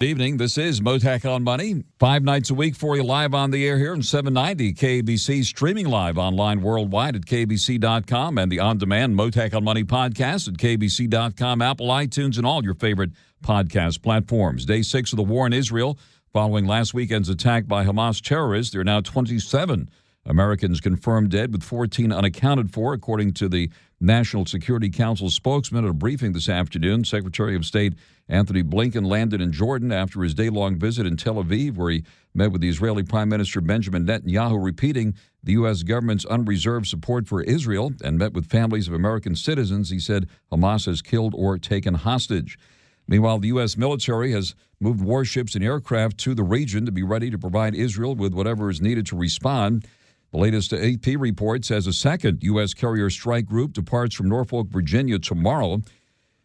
Good evening. This is Mottek On Money. 5 nights a week for you live on the air here in 790 KBC, streaming live online worldwide at kbc.com and the on-demand Mottek On Money podcast at kbc.com, Apple, iTunes, and all your favorite podcast platforms. Day 6 of the war in Israel following last weekend's attack by Hamas terrorists. There are now 27 Americans confirmed dead, with 14 unaccounted for, according to the National Security Council spokesman at a briefing this afternoon. Secretary of State Anthony Blinken landed in Jordan after his day-long visit in Tel Aviv, where he met with the Israeli Prime Minister Benjamin Netanyahu, repeating the U.S. government's unreserved support for Israel, and met with families of American citizens he said Hamas has killed or taken hostage. Meanwhile, the U.S. military has moved warships and aircraft to the region to be ready to provide Israel with whatever is needed to respond. The latest AP report says a second U.S. carrier strike group departs from Norfolk, Virginia tomorrow.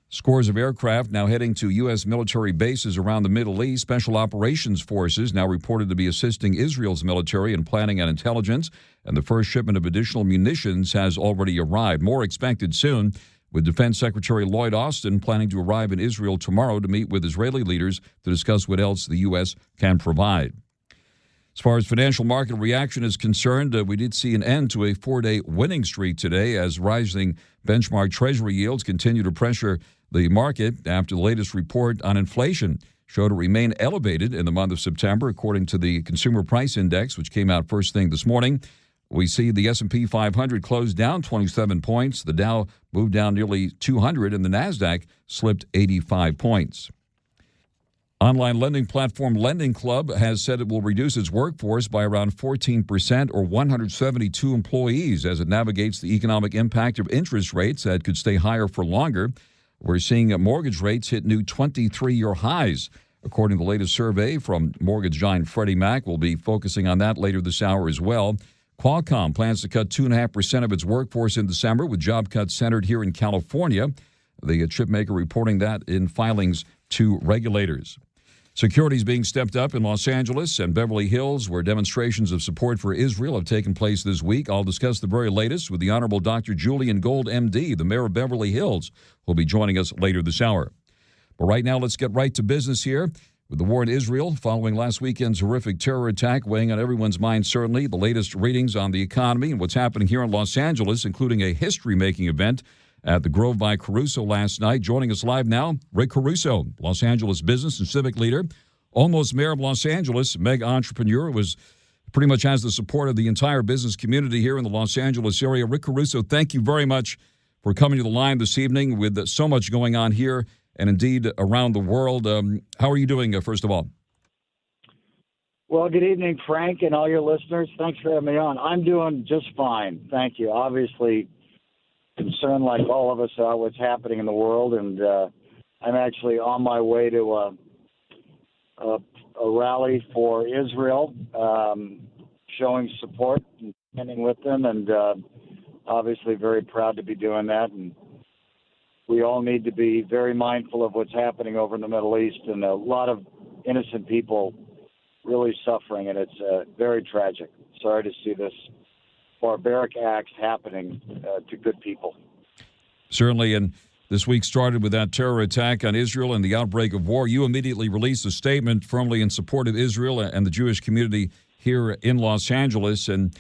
Scores of aircraft now heading to U.S. military bases around the Middle East. Special operations forces now reported to be assisting Israel's military in planning and intelligence. And the first shipment of additional munitions has already arrived. More expected soon, with Defense Secretary Lloyd Austin planning to arrive in Israel tomorrow to meet with Israeli leaders to discuss what else the U.S. can provide. As far as financial market reaction is concerned, we did see an end to a 4-day winning streak today as rising benchmark Treasury yields continue to pressure the market after the latest report on inflation showed it remained elevated in the month of September, according to the Consumer Price Index, which came out first thing this morning. We see the S&P 500 closed down 27 points, the Dow moved down nearly 200, and the NASDAQ slipped 85 points. Online lending platform Lending Club has said it will reduce its workforce by around 14% or 172 employees as it navigates the economic impact of interest rates that could stay higher for longer. We're seeing mortgage rates hit new 23-year highs, according to the latest survey from mortgage giant Freddie Mac. We'll be focusing on that later this hour as well. Qualcomm plans to cut 2.5% of its workforce in December, with job cuts centered here in California. The chipmaker reporting that in filings to regulators. Security is being stepped up in Los Angeles and Beverly Hills, where demonstrations of support for Israel have taken place this week. I'll discuss the very latest with the Honorable Dr. Julian Gold, M.D., the mayor of Beverly Hills, who will be joining us later this hour. But right now, let's get right to business here. With the war in Israel following last weekend's horrific terror attack weighing on everyone's mind, certainly, the latest readings on the economy and what's happening here in Los Angeles, including a history-making event at the Grove by Caruso last night. Joining us live now, Rick Caruso, Los Angeles business and civic leader, almost mayor of Los Angeles, mega entrepreneur, pretty much has the support of the entire business community here in the Los Angeles area. Rick Caruso, thank you very much for coming to the line this evening with so much going on here and indeed around the world. How are you doing, first of all? Well, good evening, Frank, and all your listeners. Thanks for having me on. I'm doing just fine. Thank you. Obviously, concerned like all of us are what's happening in the world, and I'm actually on my way to a rally for Israel, showing support and standing with them, and obviously very proud to be doing that. And we all need to be very mindful of what's happening over in the Middle East, and a lot of innocent people really suffering, and it's very tragic. Sorry to see this barbaric acts happening to good people. Certainly, and this week started with that terror attack on Israel and the outbreak of war. You immediately released a statement firmly in support of Israel and the Jewish community here in Los Angeles. And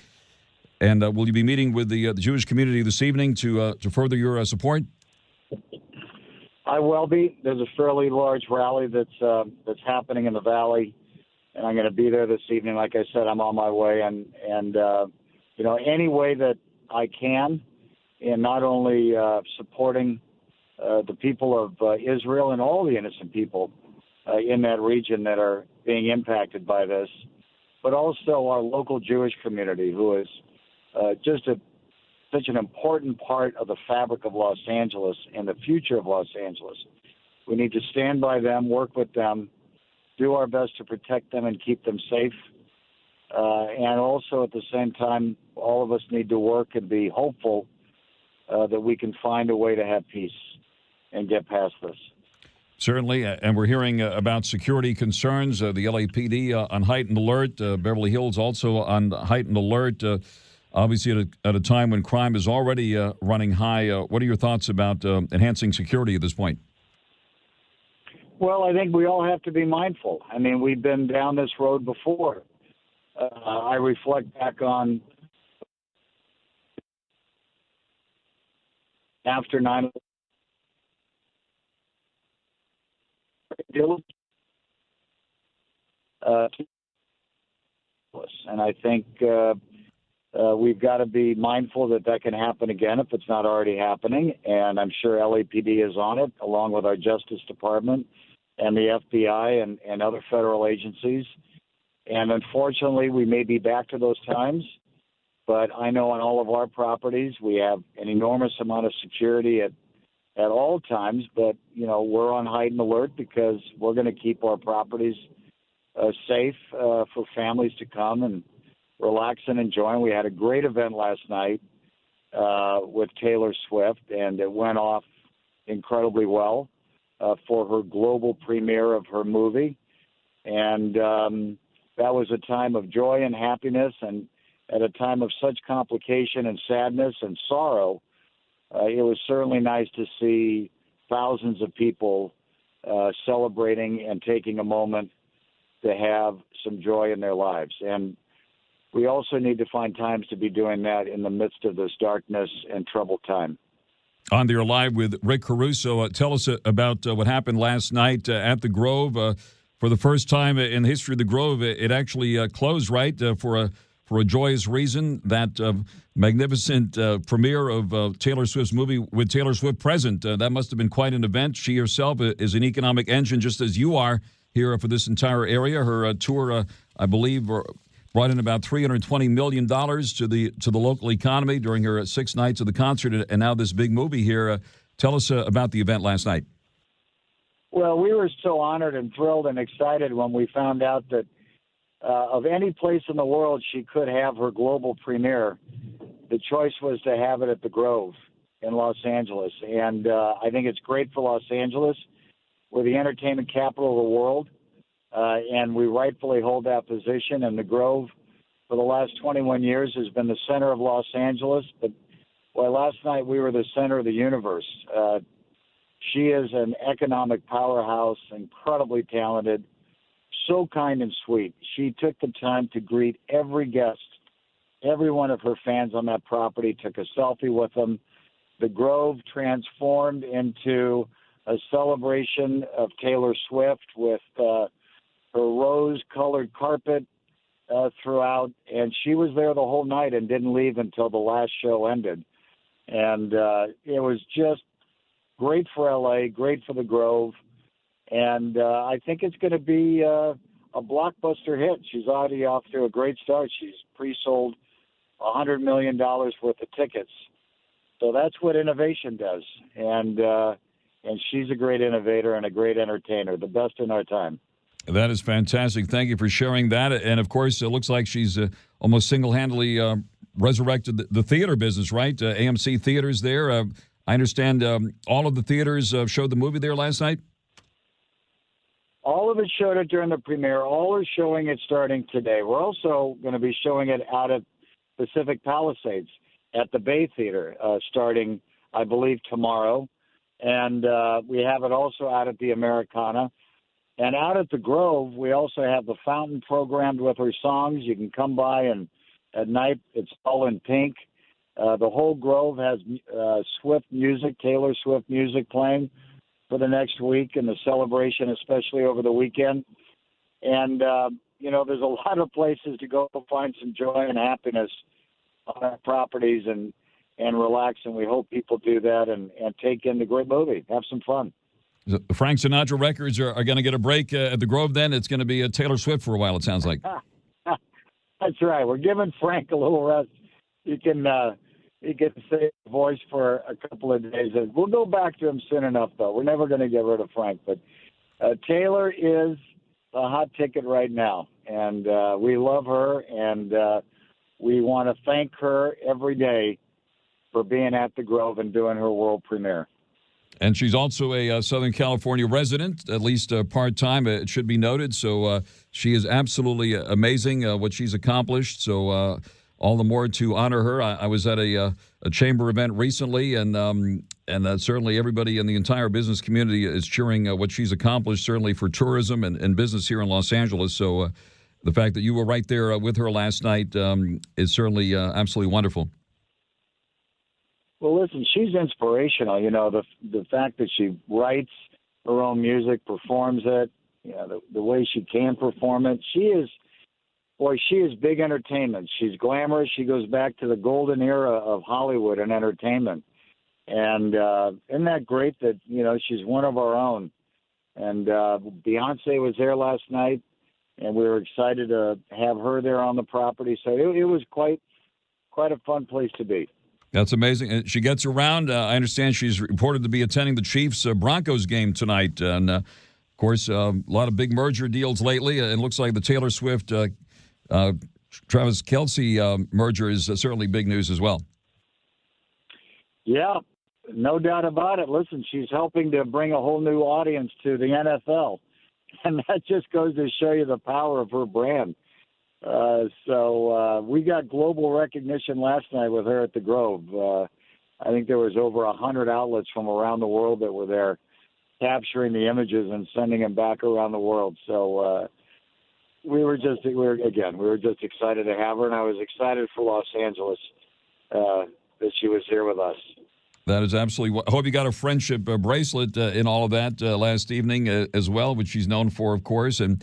will you be meeting with the Jewish community this evening to further your support? I will be. There's a fairly large rally that's happening in the Valley, and I'm going to be there this evening. Like I said, I'm on my way, and any way that I can in not only supporting the people of Israel and all the innocent people in that region that are being impacted by this, but also our local Jewish community, who is such an important part of the fabric of Los Angeles and the future of Los Angeles. We need to stand by them, work with them, do our best to protect them and keep them safe. And also at the same time, all of us need to work and be hopeful that we can find a way to have peace and get past this. Certainly, and we're hearing about security concerns. The LAPD on heightened alert. Beverly Hills also on heightened alert. Obviously, at a time when crime is already running high. What are your thoughts about enhancing security at this point? Well, I think we all have to be mindful. I mean, we've been down this road before. I reflect back on after 9/11. And I think we've got to be mindful that that can happen again if it's not already happening. And I'm sure LAPD is on it, along with our Justice Department and the FBI and other federal agencies. And unfortunately, we may be back to those times. But I know on all of our properties, we have an enormous amount of security at all times. But, you know, we're on heightened alert because we're going to keep our properties safe for families to come and relax and enjoy. We had a great event last night with Taylor Swift, and it went off incredibly well for her global premiere of her movie. And that was a time of joy and happiness, and at a time of such complication and sadness and sorrow, it was certainly nice to see thousands of people celebrating and taking a moment to have some joy in their lives. And we also need to find times to be doing that in the midst of this darkness and troubled time. On there live with Rick Caruso. Tell us about what happened last night at the Grove. For the first time in the history of the Grove, it actually closed, right, for a joyous reason. That magnificent premiere of Taylor Swift's movie with Taylor Swift present. That must have been quite an event. She herself is an economic engine, just as you are here for this entire area. Her tour, I believe, brought in about $320 million to the local economy during her 6 nights of the concert, and now this big movie here. Tell us about the event last night. Well, we were so honored and thrilled and excited when we found out that of any place in the world she could have her global premiere, the choice was to have it at the Grove in Los Angeles. And I think it's great for Los Angeles. We're the entertainment capital of the world. And we rightfully hold that position. And the Grove, for the last 21 years, has been the center of Los Angeles. But last night we were the center of the universe. She is an economic powerhouse, incredibly talented, so kind and sweet. She took the time to greet every guest, every one of her fans on that property, took a selfie with them. The Grove transformed into a celebration of Taylor Swift with her rose-colored carpet throughout, and she was there the whole night and didn't leave until the last show ended. And it was just great for L.A., great for the Grove, and I think it's going to be a blockbuster hit. She's already off to a great start. She's pre-sold $100 million worth of tickets. So that's what innovation does, and she's a great innovator and a great entertainer, the best in our time. That is fantastic. Thank you for sharing that. And, of course, it looks like she's almost single-handedly resurrected the theater business, right? AMC Theaters there. I understand all of the theaters showed the movie there last night? All of it showed it during the premiere. All are showing it starting today. We're also going to be showing it out at Pacific Palisades at the Bay Theater starting, I believe, tomorrow. And we have it also out at the Americana. And out at the Grove, we also have the fountain programmed with her songs. You can come by, and at night it's all in pink. The whole Grove has Swift music, Taylor Swift music playing for the next week and the celebration, especially over the weekend. And, there's a lot of places to go find some joy and happiness on our properties and relax. And we hope people do that and take in the great movie. Have some fun. The Frank Sinatra records are going to get a break at the Grove then. It's going to be Taylor Swift for a while, it sounds like. That's right. We're giving Frank a little rest. He can save the voice for a couple of days. We'll go back to him soon enough, though. We're never going to get rid of Frank. But Taylor is the hot ticket right now, and we love her, and we want to thank her every day for being at the Grove and doing her world premiere. And she's also a Southern California resident, at least part-time, it should be noted. So she is absolutely amazing what she's accomplished. So all the more to honor her. I was at a chamber event recently, and certainly everybody in the entire business community is cheering what she's accomplished, certainly for tourism and business here in Los Angeles. So the fact that you were right there with her last night is certainly absolutely wonderful. Well, listen, she's inspirational. You know, the fact that she writes her own music, performs it, you know, the way she can perform it. She is big entertainment. She's glamorous. She goes back to the golden era of Hollywood and entertainment. And isn't that great that, you know, she's one of our own? And Beyonce was there last night, and we were excited to have her there on the property. So it was quite a fun place to be. That's amazing. And she gets around. I understand she's reported to be attending the Chiefs-Broncos game tonight. And, of course, a lot of big merger deals lately. It looks like the Taylor Swift, Travis Kelce merger is certainly big news as well. Yeah, no doubt about it. Listen, she's helping to bring a whole new audience to the NFL. And that just goes to show you the power of her brand. So we got global recognition last night with her at the Grove. I think there was over 100 outlets from around the world that were there capturing the images and sending them back around the world. So we were just excited to have her, and I was excited for Los Angeles that she was here with us. That is absolutely. I hope you got a friendship bracelet in all of that last evening as well, which she's known for, of course. And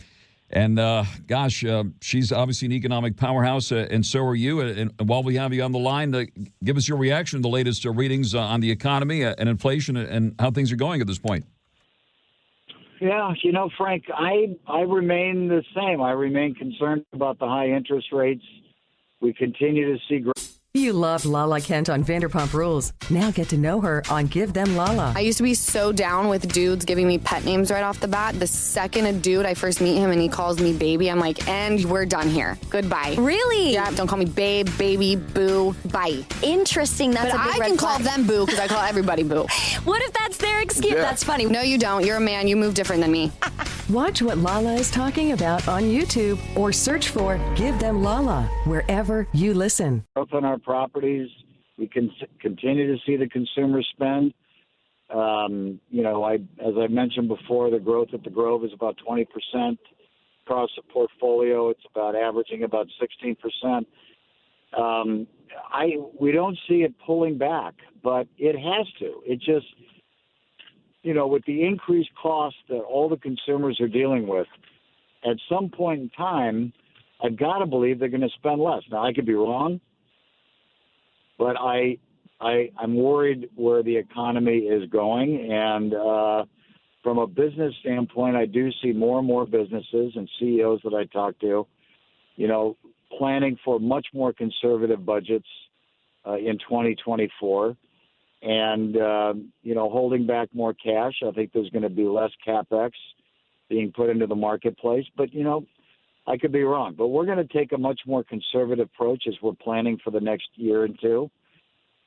gosh, she's obviously an economic powerhouse, and so are you. And while we have you on the line, give us your reaction to the latest readings on the economy and inflation and how things are going at this point. Yeah, you know, Frank, I remain the same. I remain concerned about the high interest rates. We continue to see growth. You loved Lala Kent on Vanderpump Rules. Now get to know her on Give Them Lala. I used to be so down with dudes giving me pet names right off the bat. The second a dude, I first meet him and he calls me baby, I'm like, and we're done here. Goodbye. Really? Yeah, don't call me babe, baby, boo, bye. Interesting. That's but a big I red can flag. call them boo because I call everybody boo. What if that's their excuse? Yeah. That's funny. No, you don't. You're a man. You move different than me. Watch what Lala is talking about on YouTube or search for Give Them Lala wherever you listen. Growth on our properties. We can continue to see the consumer spend. You know, as I mentioned before, the growth at the Grove is about 20% across the portfolio. It's about averaging about 16%. We don't see it pulling back, but it has to. It just, you know, with the increased costs that all the consumers are dealing with, at some point in time, I've got to believe they're going to spend less. Now, I could be wrong, but I'm worried where the economy is going. And from a business standpoint, I do see more and more businesses and CEOs that I talk to, you know, planning for much more conservative budgets in 2024 and, you know, holding back more cash. I think there's going to be less CapEx being put into the marketplace. But, you know, I could be wrong. But we're going to take a much more conservative approach as we're planning for the next year or two.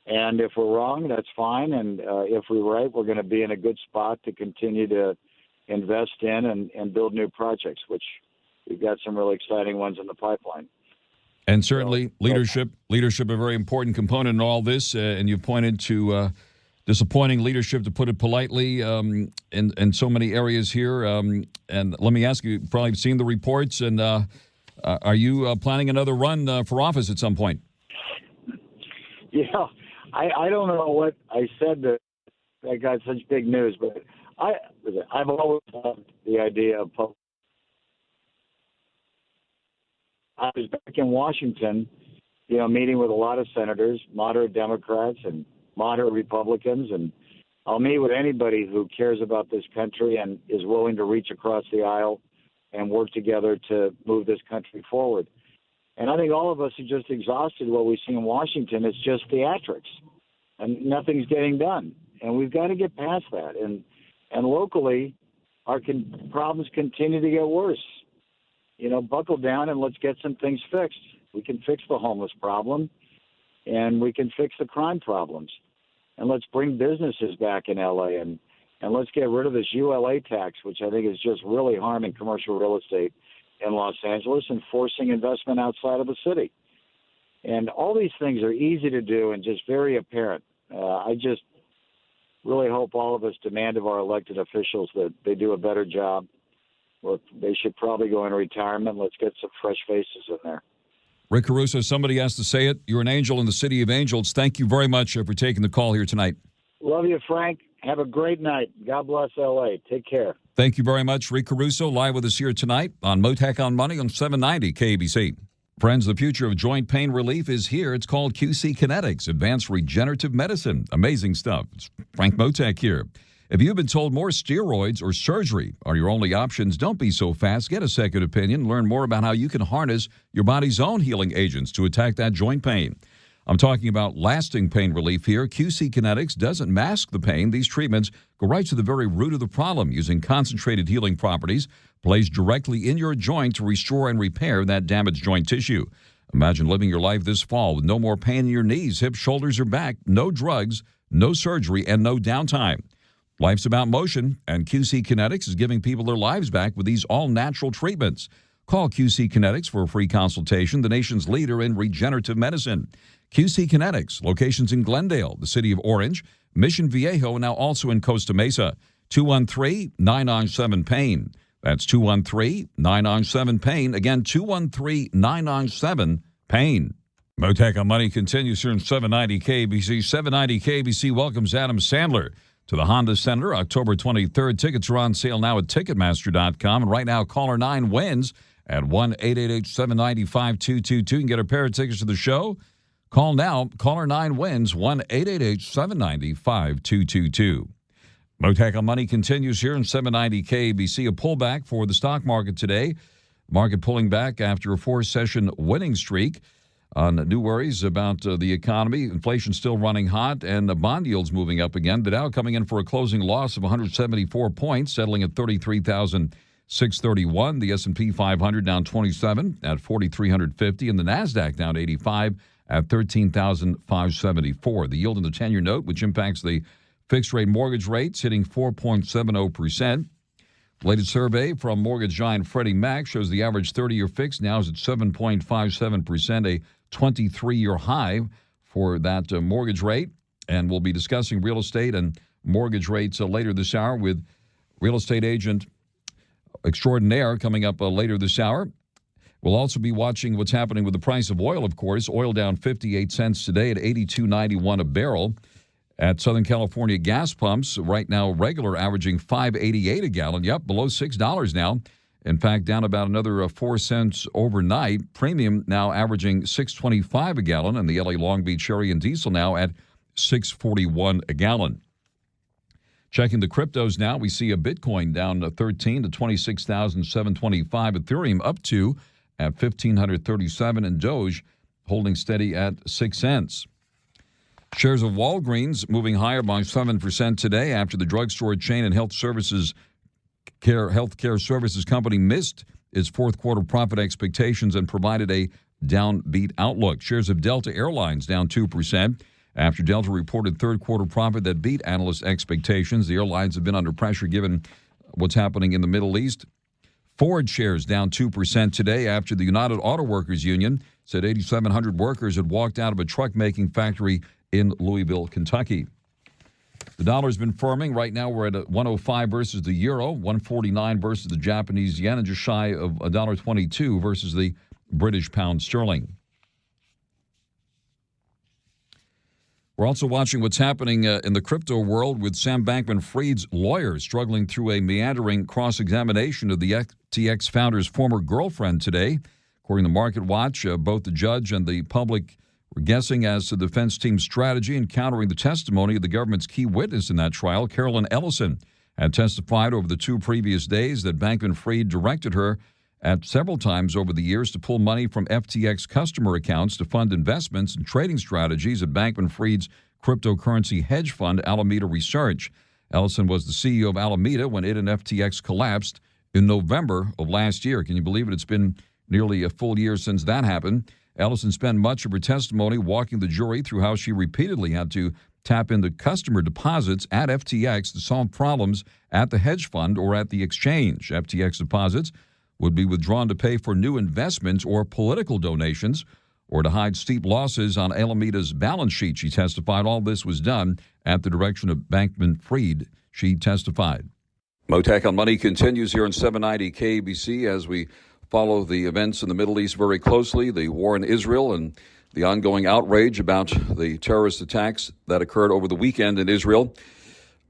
And if we're wrong, that's fine. And if we're right, we're going to be in a good spot to continue to invest in and build new projects, which we've got some really exciting ones in the pipeline. And certainly leadership, a very important component in all this. And you've pointed to disappointing leadership, to put it politely, in so many areas here. And let me ask you, you've probably seen the reports, and are you planning another run for office at some point? Yeah, I don't know what I said that I got such big news, but I've always loved the idea of public. I was back in Washington, you know, meeting with a lot of senators, moderate Democrats and moderate Republicans, and I'll meet with anybody who cares about this country and is willing to reach across the aisle and work together to move this country forward. And I think all of us are just exhausted what we see in Washington. It's just theatrics, and nothing's getting done. And we've got to get past that. And locally, our problems continue to get worse. You know, buckle down and let's get some things fixed. We can fix the homeless problem, and we can fix the crime problems. And let's bring businesses back in L.A., and let's get rid of this ULA tax, which I think is just really harming commercial real estate in Los Angeles and forcing investment outside of the city. And all these things are easy to do and just very apparent. really hope all of us demand of our elected officials that they do a better job. Look, they should probably go into retirement. Let's get some fresh faces in there. Rick Caruso, somebody has to say it. You're an angel in the city of angels. Thank you very much for taking the call here tonight. Love you, Frank. Have a great night. God bless L.A. Take care. Thank you very much, Rick Caruso, live with us here tonight on Mottek On Money on 790 KBC. Friends, the future of joint pain relief is here. It's called QC Kinetics, Advanced Regenerative Medicine. Amazing stuff. It's Frank Mottek here. If you've been told more steroids or surgery are your only options, don't be so fast. Get a second opinion. Learn more about how you can harness your body's own healing agents to attack that joint pain. I'm talking about lasting pain relief here. QC Kinetics doesn't mask the pain. These treatments go right to the very root of the problem using concentrated healing properties placed directly in your joint to restore and repair that damaged joint tissue. Imagine living your life this fall with no more pain in your knees, hips, shoulders, or back, no drugs, no surgery, and no downtime. Life's about motion, and QC Kinetics is giving people their lives back with these all-natural treatments. Call QC Kinetics for a free consultation, the nation's leader in regenerative medicine. QC Kinetics, locations in Glendale, the city of Orange, Mission Viejo, and now also in Costa Mesa. 213-997-PAIN. That's 213-997-PAIN. Again, 213-997-PAIN. Mottek On Money continues here in 790 KBC. 790 KBC welcomes Adam Sandler to the Honda Center, October 23rd. Tickets are on sale now at Ticketmaster.com. And right now, caller 9 wins at 1-888-790-5222. You can get a pair of tickets to the show. Call now. Caller 9 wins 1-888-790-5222. Mottek On Money continues here in 790 KBC. A pullback for the stock market today. Market pulling back after a 4-session winning streak on new worries about the economy. Inflation still running hot, and the bond yields moving up again. The Dow coming in for a closing loss of 174 points, settling at 33,631. The S&P 500 down 27 at 4,350, and the NASDAQ down 85 at 13,574. The yield in the 10-year note, which impacts the fixed-rate mortgage rates, hitting 4.70%. Latest survey from mortgage giant Freddie Mac shows the average 30-year fix now is at 7.57%, a 23-year high for that mortgage rate. And we'll be discussing real estate and mortgage rates later this hour with real estate agent extraordinaire coming up later this hour. We'll also be watching what's happening with the price of oil, of course. Oil down 58 cents today at $82.91 a barrel. At Southern California gas pumps, right now regular averaging $5.88 a gallon. Yep, below $6 now. In fact, down about another 4 cents overnight. Premium now averaging $6.25 a gallon, and the LA Long Beach area and diesel now at $6.41 a gallon. Checking the cryptos now, we see a Bitcoin down 13 to 26,725. Ethereum up to at 1,537, and Doge holding steady at 6 cents. Shares of Walgreens moving higher by 7% today after the drugstore chain and healthcare services company missed its fourth quarter profit expectations and provided a downbeat outlook. Shares of Delta Airlines down 2% after Delta reported third quarter profit that beat analyst expectations. The airlines have been under pressure given what's happening in the Middle East. Ford shares down 2% today after the United Auto Workers Union said 8,700 workers had walked out of a truck-making factory in Louisville, Kentucky. The dollar's been firming. Right now we're at 105 versus the euro, 149 versus the Japanese yen, and just shy of $1.22 versus the British pound sterling. We're also watching what's happening in the crypto world with Sam Bankman-Fried's lawyer struggling through a meandering cross-examination of the FTX founder's former girlfriend today. According to Market Watch, both the judge and the public were guessing as to the defense team's strategy in countering the testimony of the government's key witness in that trial. Carolyn Ellison had testified over the 2 previous days that Bankman-Fried directed her at several times over the years to pull money from FTX customer accounts to fund investments and trading strategies at Bankman-Fried's cryptocurrency hedge fund, Alameda Research. Ellison was the CEO of Alameda when it and FTX collapsed in November of last year. Can you believe it? It's been nearly a full year since that happened. Ellison spent much of her testimony walking the jury through how she repeatedly had to tap into customer deposits at FTX to solve problems at the hedge fund or at the exchange. FTX deposits would be withdrawn to pay for new investments or political donations or to hide steep losses on Alameda's balance sheet. She testified all this was done at the direction of Bankman-Fried. She testified. Mottek on Money continues here on 790 KBC as we follow the events in the Middle East very closely, the war in Israel and the ongoing outrage about the terrorist attacks that occurred over the weekend in Israel.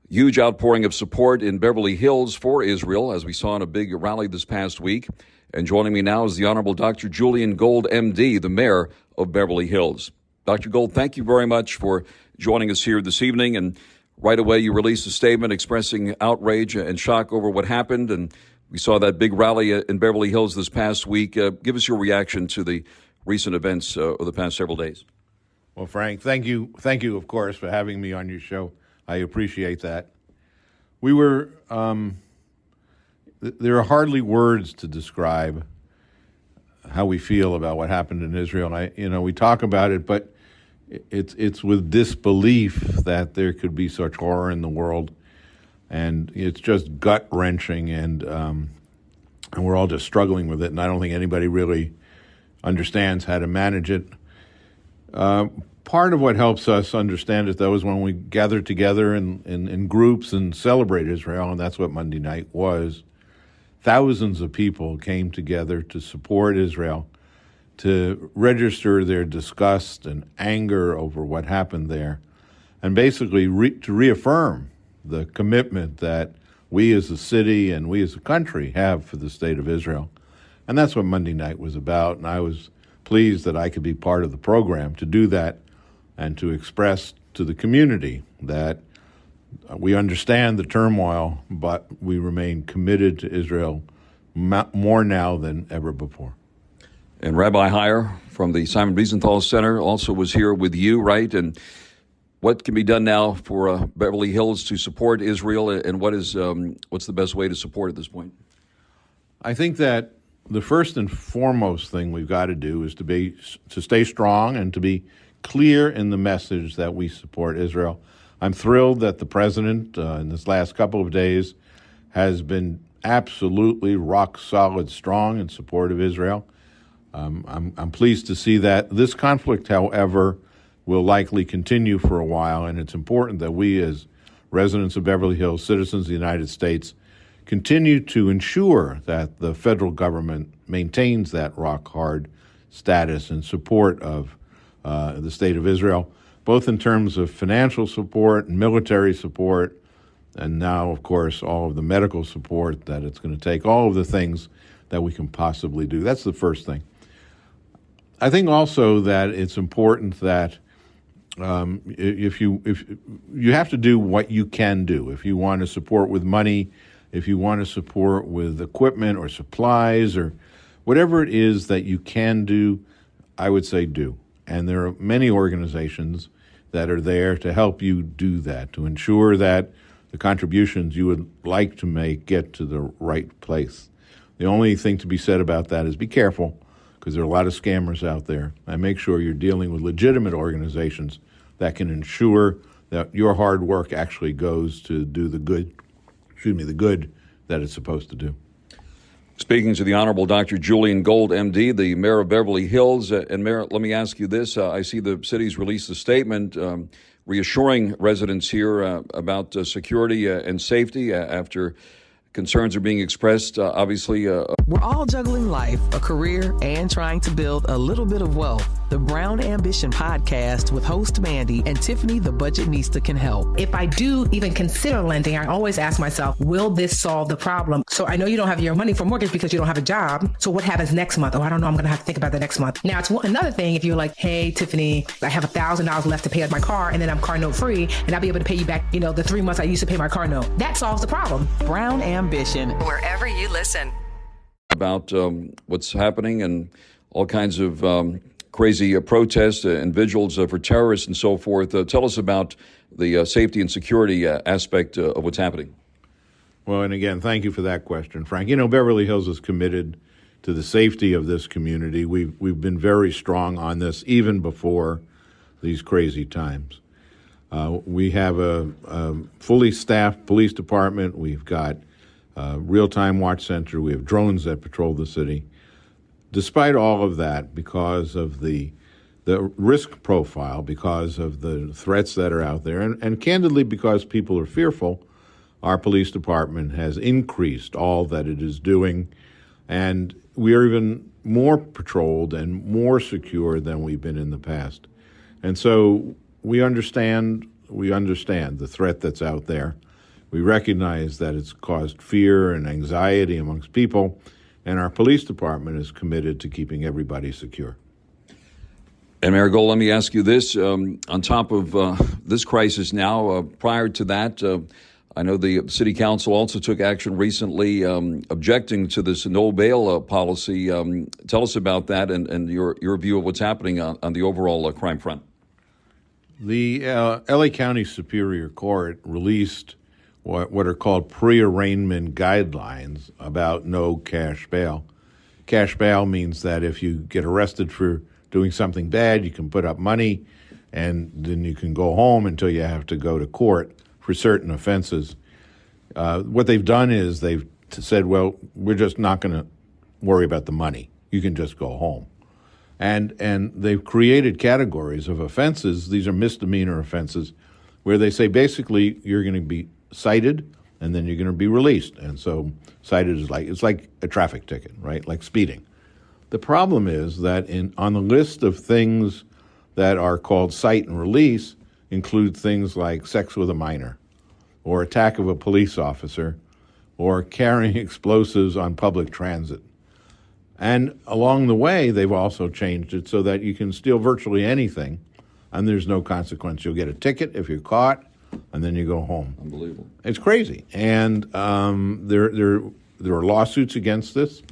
Huge outpouring of support in Beverly Hills for Israel, as we saw in a big rally this past week. And joining me now is the Honorable Dr. Julian Gold, MD, the mayor of Beverly Hills. Dr. Gold, thank you very much for joining us here this evening. And right away, you released a statement expressing outrage and shock over what happened. And we saw that big rally in Beverly Hills this past week. Give us your reaction to the recent events of the past several days. Well, Frank, thank you, of course, for having me on your show. I appreciate that. We were, there are hardly words to describe how we feel about what happened in Israel. And we talk about it, but it's with disbelief that there could be such horror in the world. And it's just gut-wrenching, and we're all just struggling with it, and I don't think anybody really understands how to manage it. Part of what helps us understand it, though, is when we gather together in groups and celebrate Israel, and that's what Monday night was. Thousands of people came together to support Israel, to register their disgust and anger over what happened there, and basically to reaffirm the commitment that we as a city and we as a country have for the state of Israel. And that's what Monday night was about, and I was pleased that I could be part of the program to do that and to express to the community that we understand the turmoil, but we remain committed to Israel more now than ever before. And Rabbi Heyer from the Simon Wiesenthal Center also was here with you, right? And what can be done now for Beverly Hills to support Israel, and what's the best way to support at this point? I think that the first and foremost thing we've got to do is to stay strong and to be clear in the message that we support Israel. I'm thrilled that the president in this last couple of days has been absolutely rock solid strong in support of Israel. I'm pleased to see that. This conflict, however, will likely continue for a while, and it's important that we as residents of Beverly Hills, citizens of the United States, continue to ensure that the federal government maintains that rock-hard status and support of the state of Israel, both in terms of financial support and military support, and now, of course, all of the medical support that it's going to take, all of the things that we can possibly do. That's the first thing. I think also that it's important that if you have to do what you can do. If you want to support with money, if you want to support with equipment or supplies or whatever it is that you can do, I would say do. And there are many organizations that are there to help you do that, to ensure that the contributions you would like to make get to the right place. The only thing to be said about that is be careful, because there are a lot of scammers out there, and make sure you're dealing with legitimate organizations that can ensure that your hard work actually goes to do the good that it's supposed to do. Speaking to the Honorable Dr. Julian Gold, MD, the mayor of Beverly Hills. And Mayor, let me ask you this. I see the city's released a statement reassuring residents here about security and safety after concerns are being expressed, obviously. We're all juggling life, a career, and trying to build a little bit of wealth. The Brown Ambition podcast with host Mandy and Tiffany, the budgetnista, can help. If I do even consider lending, I always ask myself, will this solve the problem? So I know you don't have your money for mortgage because you don't have a job. So what happens next month? Oh, I don't know. I'm going to have to think about that next month. Now, it's another thing if you're like, hey, Tiffany, I have $1,000 left to pay my car, and then I'm car note free, and I'll be able to pay you back, the 3 months I used to pay my car note. That solves the problem. Brown Ambition. Wherever you listen. About what's happening and all kinds of crazy protests and vigils for terrorists and so forth. Tell us about the safety and security aspect of what's happening. Well, and again, thank you for that question, Frank. Beverly Hills is committed to the safety of this community. We've been very strong on this even before these crazy times. We have a fully staffed police department. We've got real-time watch center. We have drones that patrol the city. Despite all of that, because of the the risk profile because of the threats that are out there. And candidly, because people are fearful, our police department has increased all that it is doing. And we are even more patrolled and more secure than we've been in the past. And so we understand the threat that's out there. We recognize that it's caused fear and anxiety amongst people, and our police department is committed to keeping everybody secure. And Mayor Gold, let me ask you this. On top of this crisis now, prior to that, I know the city council also took action recently objecting to this no bail policy. Tell us about that and your view of what's happening on the overall crime front. The LA County Superior Court released what are called pre-arraignment guidelines about no cash bail. Cash bail means that if you get arrested for doing something bad, you can put up money and then you can go home until you have to go to court for certain offenses. What they've done is they've said, well, we're just not going to worry about the money. You can just go home. And they've created categories of offenses. These are misdemeanor offenses where they say basically you're going to be cited and then you're going to be released. And so cited is it's like a traffic ticket, right? Like speeding. The problem is that on the list of things that are called cite and release include things like sex with a minor, or attack of a police officer, or carrying explosives on public transit. And along the way, they've also changed it so that you can steal virtually anything, and there's no consequence. You'll get a ticket if you're caught, and then you go home. Unbelievable. It's crazy. And there are lawsuits against this.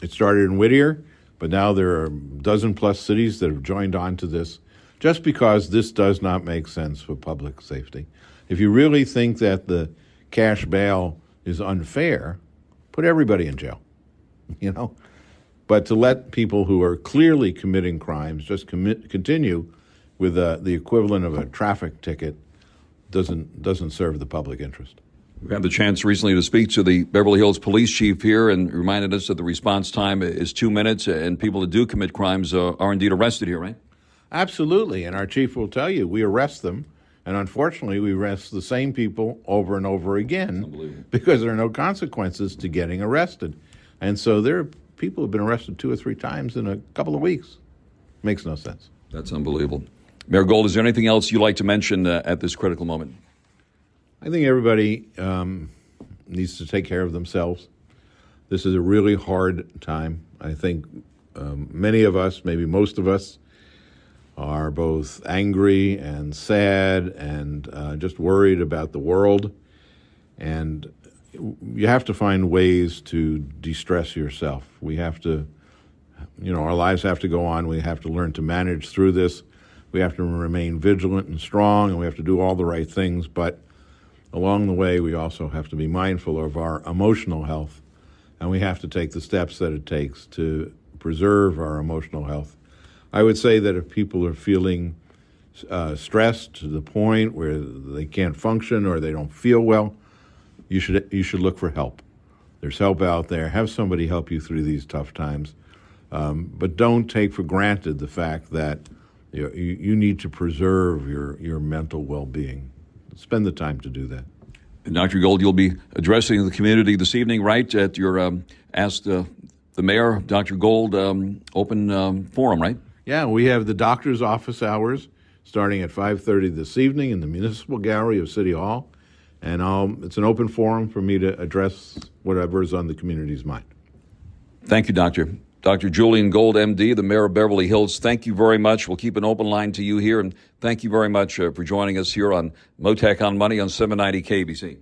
It started in Whittier, but now there are a dozen-plus cities that have joined on to this just because this does not make sense for public safety. If you really think that the cash bail is unfair, put everybody in jail, But to let people who are clearly committing crimes just continue with the equivalent of a traffic ticket doesn't serve the public interest. We had the chance recently to speak to the Beverly Hills police chief here and reminded us that the response time is 2 minutes and people that do commit crimes are indeed arrested here, right? Absolutely. And our chief will tell you we arrest them. And unfortunately, we arrest the same people over and over again because there are no consequences to getting arrested. And so there are people who have been arrested 2 or 3 times in a couple of weeks. Makes no sense. That's unbelievable. Mayor Gold, is there anything else you'd like to mention at this critical moment? I think everybody needs to take care of themselves. This is a really hard time. I think many of us, maybe most of us, are both angry and sad and just worried about the world. And you have to find ways to de-stress yourself. We have to, our lives have to go on. We have to learn to manage through this. We have to remain vigilant and strong, and we have to do all the right things. But along the way, we also have to be mindful of our emotional health, and we have to take the steps that it takes to preserve our emotional health. I would say that if people are feeling stressed to the point where they can't function or they don't feel well, you should look for help. There's help out there. Have somebody help you through these tough times. But don't take for granted the fact that you need to preserve your mental well-being. Spend the time to do that. And Dr. Gold, you'll be addressing the community this evening, right, at your Ask the Mayor, Dr. Gold, open forum, right? Yeah, we have the doctor's office hours starting at 5:30 this evening in the Municipal Gallery of City Hall. And it's an open forum for me to address whatever is on the community's mind. Thank you, Doctor. Dr. Julian Gold, MD, the Mayor of Beverly Hills, thank you very much. We'll keep an open line to you here, and thank you very much for joining us here on Mottek On Money on 790 KBC.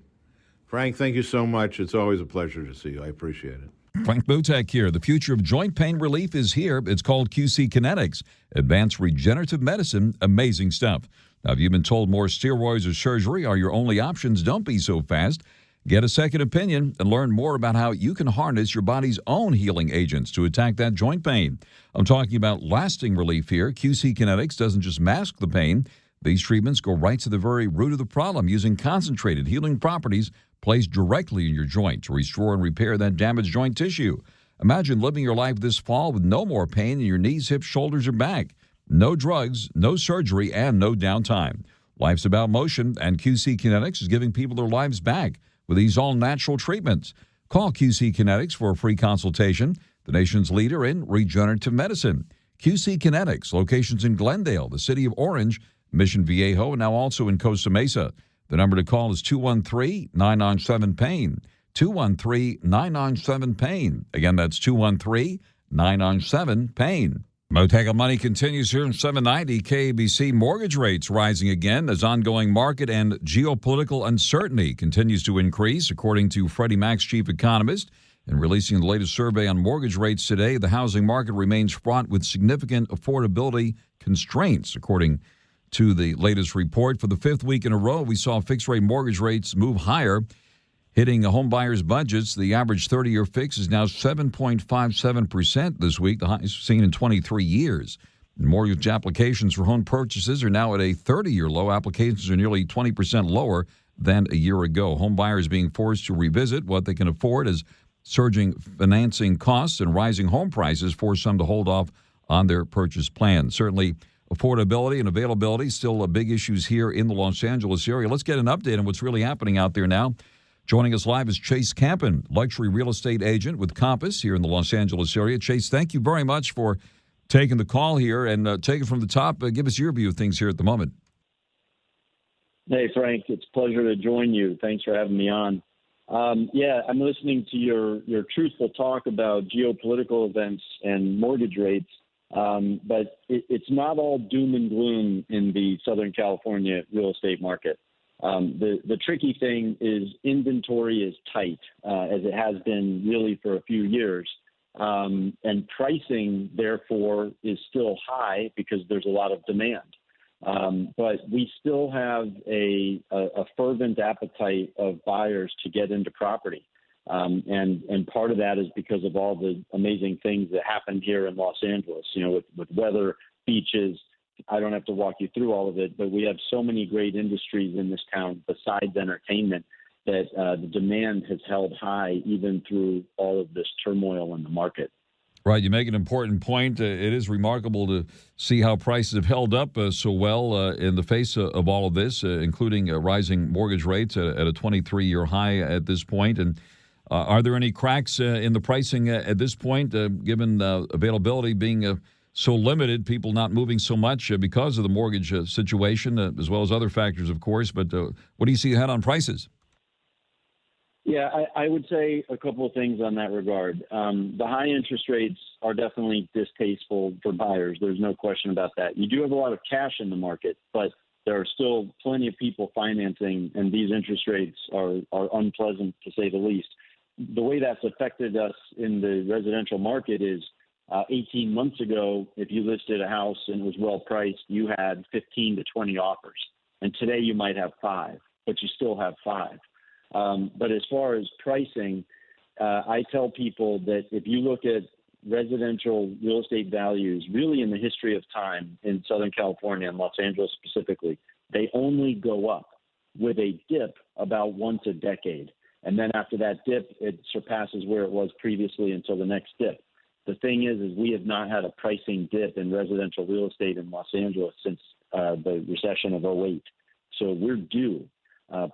Frank, thank you so much. It's always a pleasure to see you. I appreciate it. Frank Mottek here. The future of joint pain relief is here. It's called QC Kinetics. Advanced regenerative medicine. Amazing stuff. Now, if you've been told more steroids or surgery are your only options, don't be so fast. Get a second opinion and learn more about how you can harness your body's own healing agents to attack that joint pain. I'm talking about lasting relief here. QC Kinetics doesn't just mask the pain. These treatments go right to the very root of the problem using concentrated healing properties placed directly in your joint to restore and repair that damaged joint tissue. Imagine living your life this fall with no more pain in your knees, hips, shoulders, or back. No drugs, no surgery, and no downtime. Life's about motion, and QC Kinetics is giving people their lives back with these all-natural treatments. Call QC Kinetics for a free consultation, the nation's leader in regenerative medicine. QC Kinetics, locations in Glendale, the city of Orange, Mission Viejo, and now also in Costa Mesa. The number to call is 213-997-PAIN. 213-997-PAIN. Again, that's 213-997-PAIN. Mottek On Money continues here in 790 KABC. Mortgage rates rising again as ongoing market and geopolitical uncertainty continues to increase, according to Freddie Mac's chief economist. In releasing the latest survey on mortgage rates today, the housing market remains fraught with significant affordability constraints, according to the latest report. For the fifth week in a row, we saw fixed-rate mortgage rates move higher, hitting home buyers' budgets. The average 30-year fix is now 7.57% this week, the highest seen in 23 years. Mortgage applications for home purchases are now at a 30-year low. Applications are nearly 20% lower than a year ago. Home buyers being forced to revisit what they can afford as surging financing costs and rising home prices force some to hold off on their purchase plans. Certainly, affordability and availability still big issues here in the Los Angeles area. Let's get an update on what's really happening out there now. Joining us live is Chase Campen, luxury real estate agent with Compass here in the Los Angeles area. Chase, thank you very much for taking the call here and take it from the top. Give us your view of things here at the moment. Hey, Frank, it's a pleasure to join you. Thanks for having me on. I'm listening to your truthful talk about geopolitical events and mortgage rates, but it's not all doom and gloom in the Southern California real estate market. The tricky thing is inventory is tight, as it has been really for a few years, and pricing, therefore, is still high because there's a lot of demand. But we still have a fervent appetite of buyers to get into property. And part of that is because of all the amazing things that happened here in Los Angeles, with weather, beaches. I don't have to walk you through all of it, but we have so many great industries in this town besides entertainment that the demand has held high even through all of this turmoil in the market. Right. You make an important point. It is remarkable to see how prices have held up so well in the face of all of this, including rising mortgage rates at a 23-year high at this point. And are there any cracks in the pricing at this point, given availability being so limited, people not moving so much because of the mortgage situation, as well as other factors, of course? But what do you see ahead on prices? Yeah, I would say a couple of things on that regard. The high interest rates are definitely distasteful for buyers. There's no question about that. You do have a lot of cash in the market, but there are still plenty of people financing, and these interest rates are unpleasant, to say the least. The way that's affected us in the residential market is 18 months ago, if you listed a house and it was well priced, you had 15 to 20 offers. And today you might have 5, but you still have 5. But as far as pricing, I tell people that if you look at residential real estate values, really in the history of time in Southern California and Los Angeles specifically, they only go up with a dip about once a decade. And then after that dip, it surpasses where it was previously until the next dip. The thing is we have not had a pricing dip in residential real estate in Los Angeles since the recession of 2008. So we're due.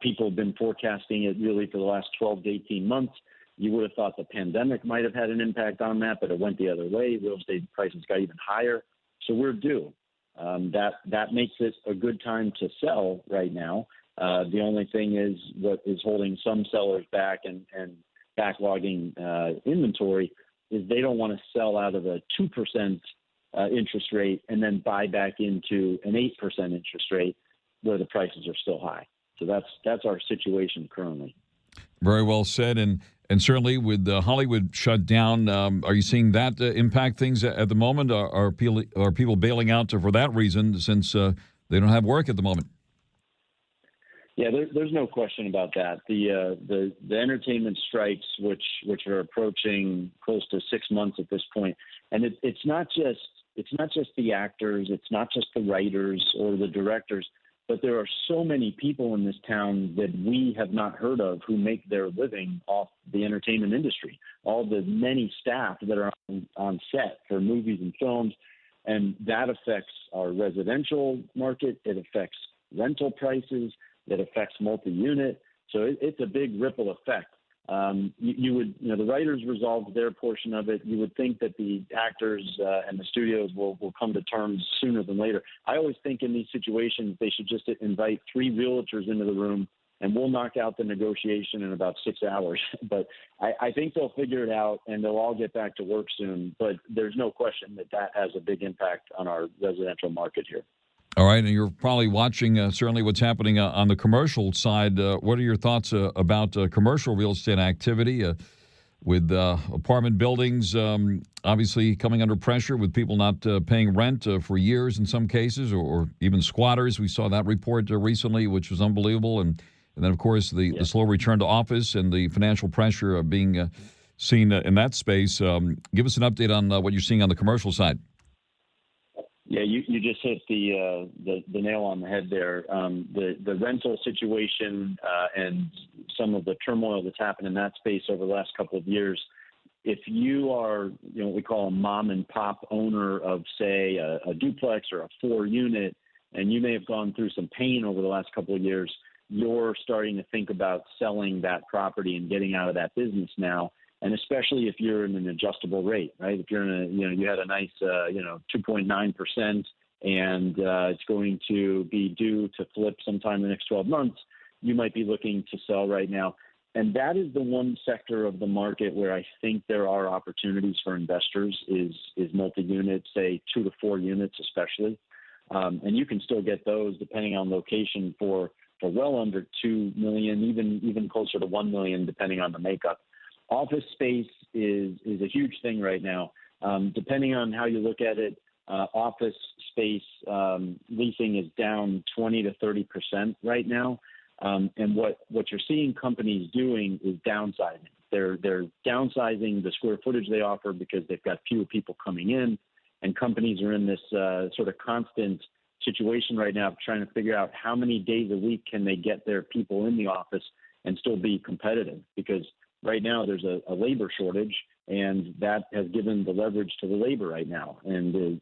People have been forecasting it really for the last 12 to 18 months. You would have thought the pandemic might have had an impact on that, but it went the other way. Real estate prices got even higher. So we're due. That makes it a good time to sell right now. The only thing is what is holding some sellers back and backlogging inventory is they don't want to sell out of a 2% interest rate and then buy back into an 8% interest rate where the prices are still high. So that's our situation currently. Very well said. And certainly with Hollywood shut down, are you seeing that impact things at the moment? Are people bailing out for that reason since they don't have work at the moment? Yeah, there's no question about that. The entertainment strikes, which are approaching close to 6 months at this point, and it's not just the actors, it's not just the writers or the directors. But there are so many people in this town that we have not heard of who make their living off the entertainment industry. All the many staff that are on set for movies and films, and that affects our residential market. It affects rental prices. It affects multi-unit. So it's a big ripple effect. The writers resolved their portion of it. You would think that the actors and the studios will come to terms sooner than later. I always think in these situations they should just invite 3 realtors into the room, and we'll knock out the negotiation in about 6 hours. But I think they'll figure it out, and they'll all get back to work soon. But there's no question that has a big impact on our residential market here. All right, and you're probably watching certainly what's happening on the commercial side. What are your thoughts about commercial real estate activity with apartment buildings obviously coming under pressure with people not paying rent for years in some cases, or even squatters? We saw that report recently, which was unbelievable. And then, of course, the slow return to office and the financial pressure being seen in that space. Give us an update on what you're seeing on the commercial side. Yeah, you just hit the nail on the head there. The rental situation and some of the turmoil that's happened in that space over the last couple of years. If you are, what we call a mom and pop owner of, say, a duplex or a 4-unit, and you may have gone through some pain over the last couple of years, you're starting to think about selling that property and getting out of that business now. And especially if you're in an adjustable rate, right? If you're in you had a nice, 2.9%, and it's going to be due to flip sometime in the next 12 months, you might be looking to sell right now. And that is the one sector of the market where I think there are opportunities for investors is multi-unit, say 2 to 4 units especially. And you can still get those depending on location for well under $2 million, even closer to $1 million, depending on the makeup. Office space is a huge thing right now. Depending on how you look at it, office space leasing is down 20 to 30% right now. And what you're seeing companies doing is downsizing. They're downsizing the square footage they offer because they've got fewer people coming in, and companies are in this sort of constant situation right now of trying to figure out how many days a week can they get their people in the office and still be competitive, because right now there's a labor shortage, and that has given the leverage to the labor right now. And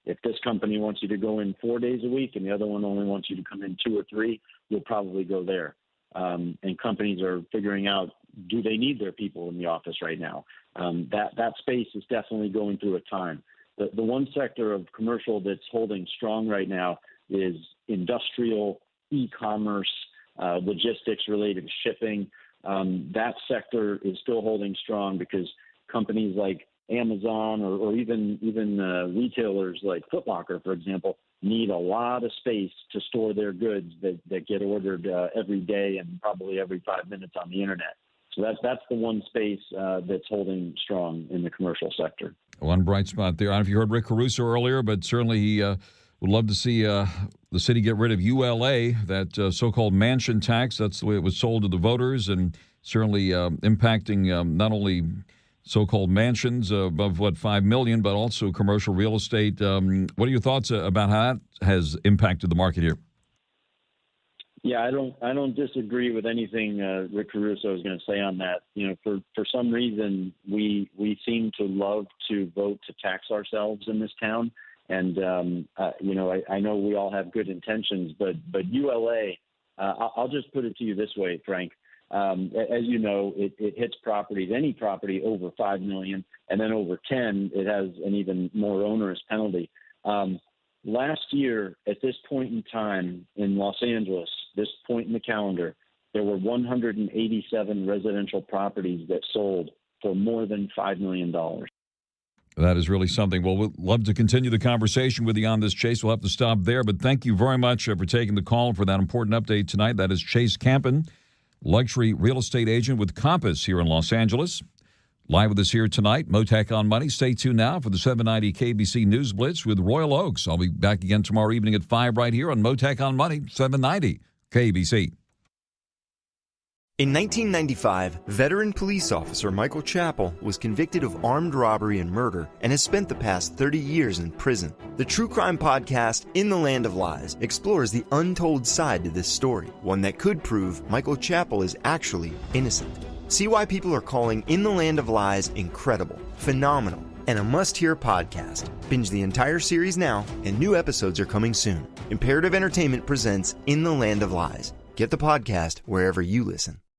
if this company wants you to go in 4 days a week and the other one only wants you to come in 2 or 3, you'll probably go there. And companies are figuring out, do they need their people in the office right now? That space is definitely going through a time. The one sector of commercial that's holding strong right now is industrial, e-commerce, logistics related to shipping. That sector is still holding strong because companies like Amazon or even retailers like Foot Locker, for example, need a lot of space to store their goods that get ordered every day and probably every 5 minutes on the internet. So that's the one space that's holding strong in the commercial sector. One bright spot there. I don't know if you heard Rick Caruso earlier, but certainly he would love to see the city get rid of ULA, that so-called mansion tax. That's the way it was sold to the voters, and certainly impacting not only so-called mansions above, $5 million, but also commercial real estate. What are your thoughts about how that has impacted the market here? Yeah, I don't disagree with anything Rick Caruso is going to say on that. For some reason, we seem to love to vote to tax ourselves in this town. And, I know we all have good intentions, but ULA, I'll just put it to you this way, Frank. As you know, it hits properties, any property over $5 million, and then over 10, it has an even more onerous penalty. Last year, at this point in time in Los Angeles, this point in the calendar, there were 187 residential properties that sold for more than $5 million. That is really something. Well, we'd love to continue the conversation with you on this, Chase. We'll have to stop there, but thank you very much for taking the call for that important update tonight. That is Chase Campen, luxury real estate agent with Compass here in Los Angeles. Live with us here tonight, Mottek On Money. Stay tuned now for the 790 KBC News Blitz with Royal Oaks. I'll be back again tomorrow evening at 5 right here on Mottek On Money, 790 KBC. In 1995, veteran police officer Michael Chappell was convicted of armed robbery and murder and has spent the past 30 years in prison. The true crime podcast, In the Land of Lies, explores the untold side to this story, one that could prove Michael Chappell is actually innocent. See why people are calling In the Land of Lies incredible, phenomenal, and a must-hear podcast. Binge the entire series now, and new episodes are coming soon. Imperative Entertainment presents In the Land of Lies. Get the podcast wherever you listen.